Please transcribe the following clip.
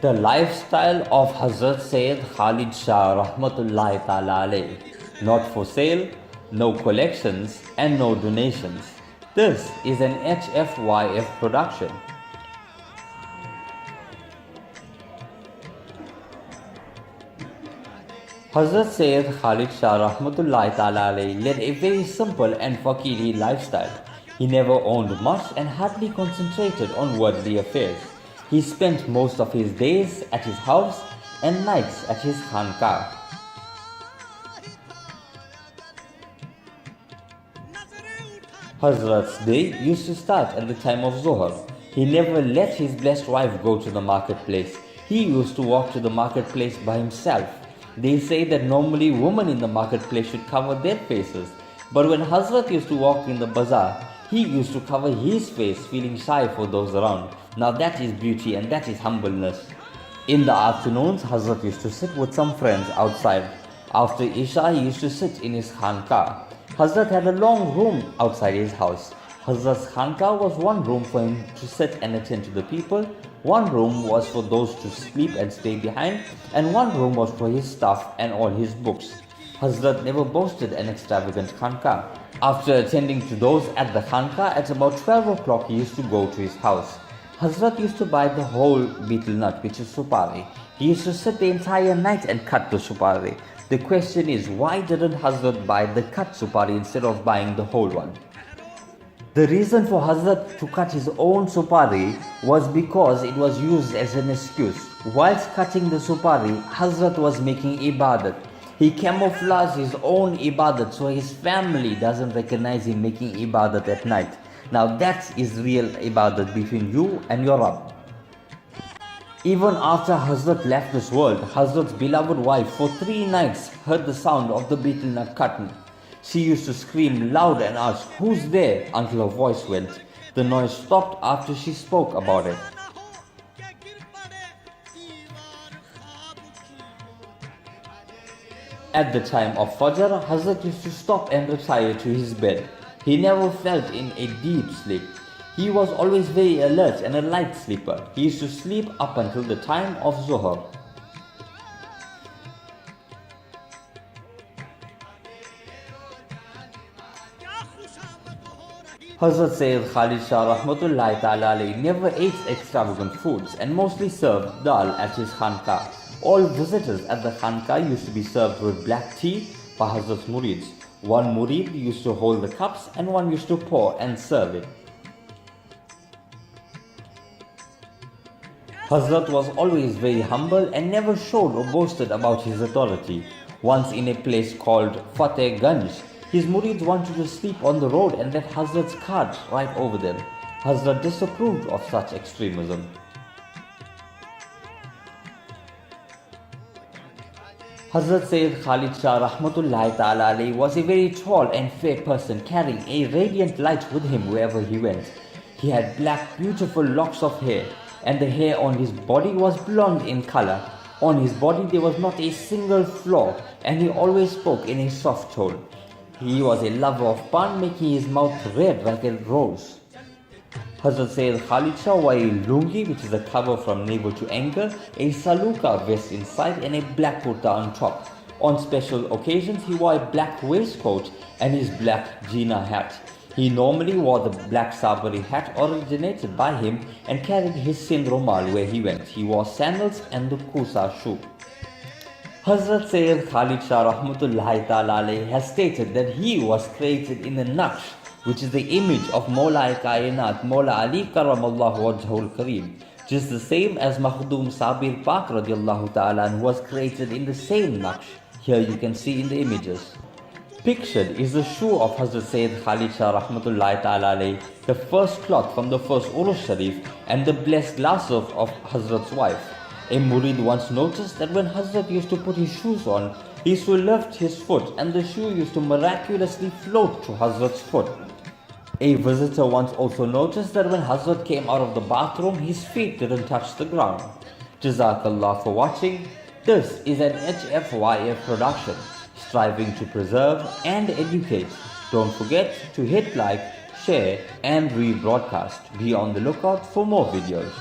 The lifestyle of Hazrat Syed Khalid Shah Rahmatullahi Ta'ala alayhi. Not for sale, no collections and no donations. This is an HFYF production. Hazrat Syed Khalid Shah Rahmatullahi Ta'ala alayhi led a very simple and fakheer lifestyle. He never owned much and hardly concentrated on worldly affairs. He spent most of his days at his house and nights at his khanqah. Hazrat's day used to start at the time of Zohar. He never let his blessed wife go to the marketplace. He used to walk to the marketplace by himself. They say that normally women in the marketplace should cover their faces. But when Hazrat used to walk in the bazaar, he used to cover his face, feeling shy for those around. Now that is beauty and that is humbleness. In the afternoons, Hazrat used to sit with some friends outside. After Isha, he used to sit in his khanqah. Hazrat had a long room outside his house. Hazrat's khanqah was one room for him to sit and attend to the people, one room was for those to sleep and stay behind, and one room was for his stuff and all his books. Hazrat never boasted an extravagant khanqah. After attending to those at the khanqah, at about 12 o'clock he used to go to his house. Hazrat used to buy the whole betel nut, which is supari. He used to sit the entire night and cut the supari. The question is, why didn't Hazrat buy the cut supari instead of buying the whole one? The reason for Hazrat to cut his own supari was because it was used as an excuse. Whilst cutting the supari, Hazrat was making ibadat. He camouflaged his own ibadat so his family doesn't recognize him making ibadat at night. Now that is real ibadat between you and your Rabb. Even after Hazrat left this world, Hazrat's beloved wife for 3 nights heard the sound of the betel nut cutting. She used to scream loud and ask, "Who's there?" until her voice went. The noise stopped after she spoke about it. At the time of Fajr, Hazrat used to stop and retire to his bed. He never felt in a deep sleep. He was always very alert and a light sleeper. He used to sleep up until the time of Zuhr. Hazrat Syed Khalid Shah Rahmatullahi Ta'ala alayhi never ate extravagant foods and mostly served dal at his khanqah. All visitors at the khanqah used to be served with black tea by Hazrat's murids. One murid used to hold the cups and one used to pour and serve it. Hazrat was always very humble and never showed or boasted about his authority. Once in a place called Ganj, his murids wanted to sleep on the road and let Hazrat's cart right over them. Hazrat disapproved of such extremism. Hazrat Syed Khalid Shah Rahmatullahi Ta'ala alayhi was a very tall and fair person carrying a radiant light with him wherever he went. He had black beautiful locks of hair and the hair on his body was blonde in color. On his body there was not a single flaw and he always spoke in a soft tone. He was a lover of pan, making his mouth red like a rose. Hazrat Syed Khalid Shah wore a lungi, which is a cover from navel to ankle, a saluka vest inside and a black kurta on top. On special occasions he wore a black waistcoat and his black Jina hat. He normally wore the black sabari hat originated by him and carried his Sind Romal where he went. He wore sandals and the Kusa shoe. Hazrat Syed Khalid Shah Rahmatullahi Ta'ala alayhi has stated that he was created in the Naqsh, which is the image of Mawla Kainat, Mawla Ali Karamallahu Wajhul Kareem, just the same as Makhdoom Sabir Pak radiallahu ta'ala who was created in the same Naqsh. Here you can see in the images. Pictured is the shoe of Hazrat Syed Khalid Shah Rahmatullahi Ta'ala alayhi, the first cloth from the first Urus Sharif and the blessed lasaf of Hazrat's wife. A murid once noticed that when Hazrat used to put his shoes on, he used to lift his foot and the shoe used to miraculously float to Hazrat's foot. A visitor once also noticed that when Hazrat came out of the bathroom, his feet didn't touch the ground. Jazakallah for watching. This is an HFYF production, striving to preserve and educate. Don't forget to hit like, share and rebroadcast. Be on the lookout for more videos.